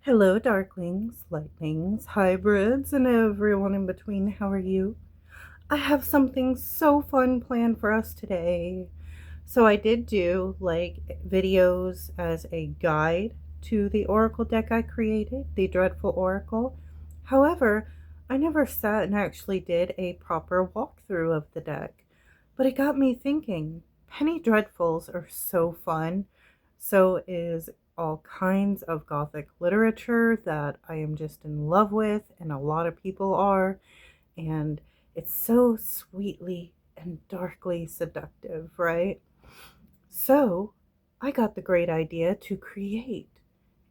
Hello, darklings, lightnings, hybrids, and everyone in between. How are you? I have something so fun planned for us today. So I did do videos as a guide to the oracle deck I created, the Dreadful Oracle. However, I never sat and actually did a proper walkthrough of the deck. But it got me thinking, Penny Dreadfuls are so fun. So is all kinds of gothic literature that I am just in love with, and a lot of people are. And it's so sweetly and darkly seductive, right? So I got the great idea to create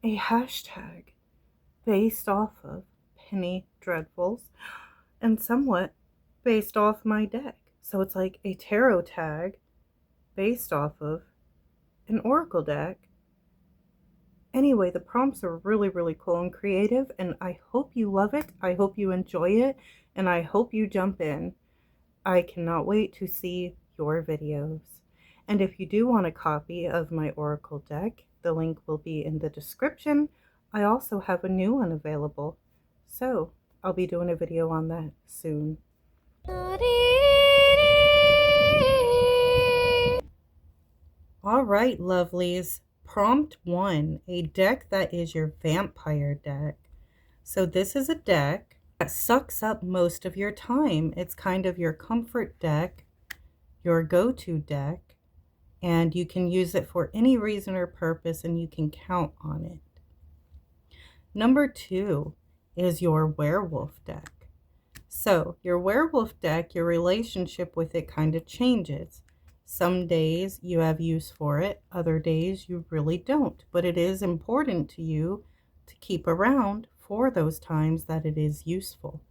a hashtag based off of Penny Dreadfuls and somewhat based off my deck. So it's like a tarot tag based off of an oracle deck. Anyway, the prompts are really cool and creative, and I hope you love it. I hope you enjoy it, and I hope you jump in. I cannot wait to see your videos. And if you do want a copy of my oracle deck, the link will be in the description. I also have a new one available, so I'll be doing a video on that soon. All right, lovelies. Prompt 1, a deck that is your vampire deck. So this is a deck that sucks up most of your time. It's kind of your comfort deck, your go-to deck, and you can use it for any reason or purpose, and you can count on it. Number 2 is your werewolf deck. So your werewolf deck, your relationship with it kind of changes. Some days you have use for it, other days you really don't, but it is important to you to keep around for those times that it is useful.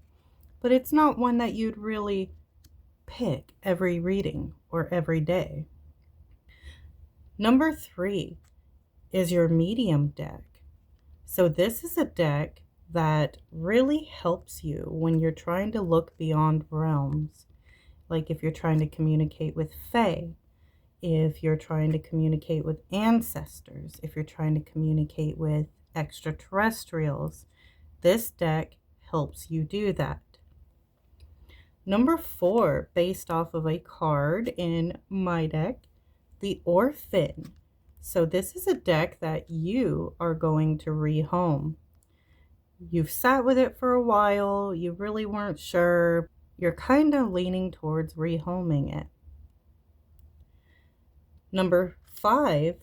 But it's not one that you'd really pick every reading or every day. Number 3 is your medium deck. So this is a deck that really helps you when you're trying to look beyond realms. Like if you're trying to communicate with fae, if you're trying to communicate with ancestors, if you're trying to communicate with extraterrestrials, this deck helps you do that. Number 4, based off of a card in my deck, the Orphan. So this is a deck that you are going to rehome. You've sat with it for a while, you really weren't sure, you're kind of leaning towards rehoming it. Number 5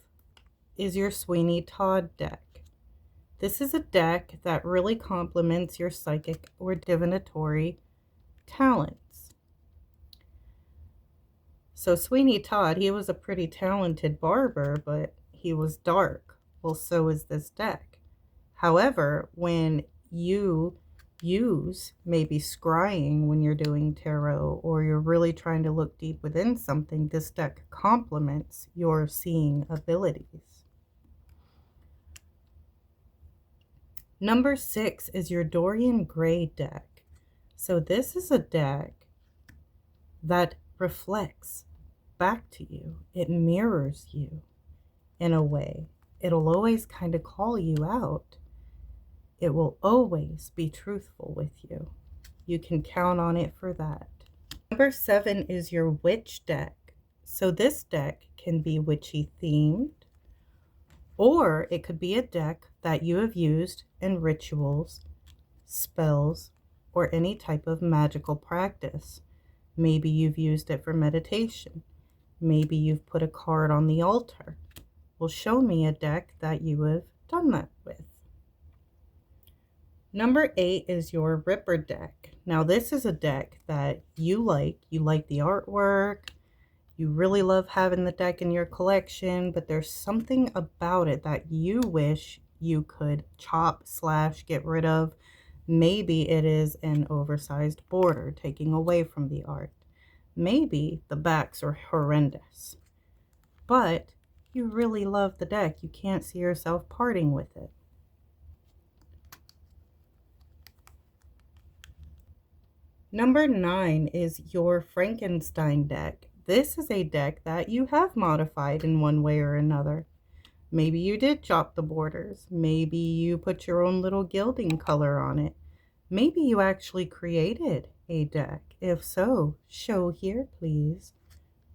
is your Sweeny Todd deck. This is a deck that really complements your psychic or divinatory talents. So Sweeny Todd, he was a pretty talented barber, but he was dark. Well, so is this deck. However, when you use maybe scrying when you're doing tarot, or you're really trying to look deep within something, this deck complements your seeing abilities. Number 6 is your Dorian Gray deck. So this is a deck that reflects back to you. It mirrors you in a way. It'll always kind of call you out. It will always be truthful with you. You can count on it for that. Number 7 is your witch deck. So this deck can be witchy themed, or it could be a deck that you have used in rituals, spells, or any type of magical practice. Maybe you've used it for meditation. Maybe you've put a card on the altar. Well, show me a deck that you have done that with. Number 8 is your Ripper deck. Now this is a deck that you like. You like the artwork. You really love having the deck in your collection, but there's something about it that you wish you could chop / get rid of. Maybe it is an oversized border taking away from the art. Maybe the backs are horrendous, but you really love the deck. You can't see yourself parting with it. Number 9 is your Frankenstein deck. This is a deck that you have modified in one way or another. Maybe you did chop the borders. Maybe you put your own little gilding color on it. Maybe you actually created a deck. If so, show here, please.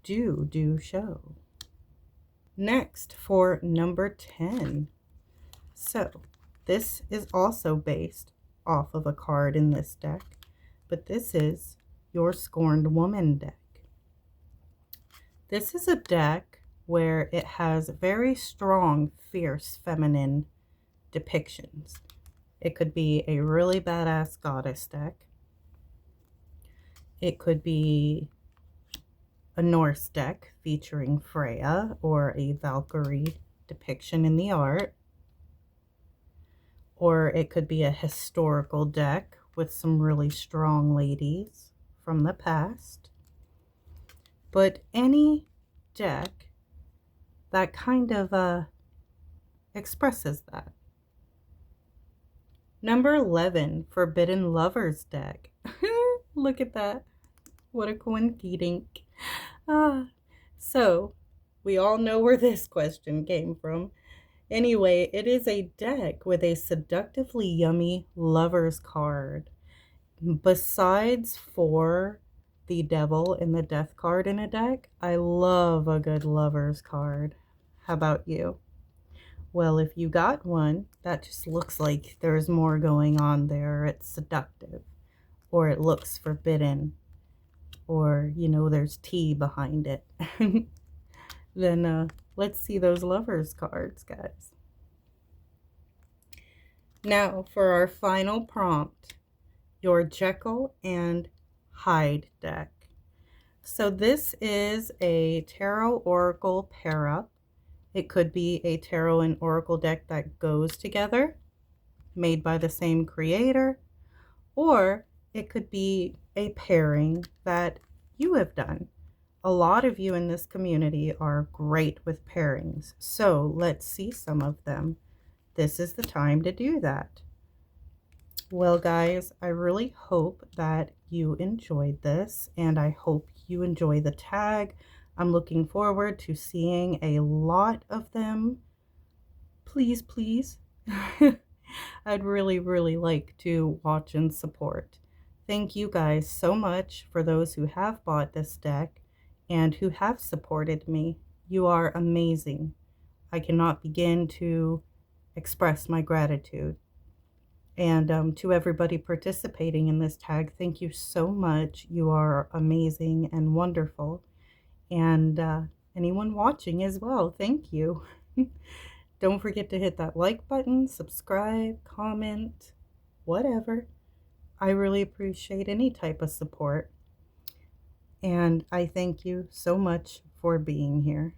Do show. Next, for number 10. So, this is also based off of a card in this deck, but this is your Scorned Woman deck. This is a deck where it has very strong, fierce, feminine depictions. It could be a really badass goddess deck. It could be a Norse deck featuring Freya or a Valkyrie depiction in the art. Or it could be a historical deck with some really strong ladies from the past. But any deck that kind of expresses that. Number 11, Forbidden Lovers deck. Look at that. What a coinkydink. So, we all know where this question came from. Anyway, it is a deck with a seductively yummy lovers card. Besides for the devil and the death card in a deck, I love a good lovers card. How about you? Well, if you got one, that just looks like there's more going on there. It's seductive, or it looks forbidden, or, you know, there's tea behind it. Then let's see those lovers cards, guys. Now for our final prompt, your Jekyll and Hyde deck. So this is a tarot oracle pair up. It could be a tarot and oracle deck that goes together, made by the same creator, or it could be a pairing that you have done. A lot of you in this community are great with pairings, so let's see some of them. This is the time to do that. Well, guys, I really hope that you enjoyed this, and I hope you enjoy the tag. I'm looking forward to seeing a lot of them. Please, please. I'd really like to watch and support. Thank you guys so much for those who have bought this deck and who have supported me. You are amazing. I cannot begin to express my gratitude. And to everybody participating in this tag, thank you so much. You are amazing and wonderful. And anyone watching as well, thank you. Don't forget to hit that like button, subscribe, comment, whatever. I really appreciate any type of support. And I thank you so much for being here.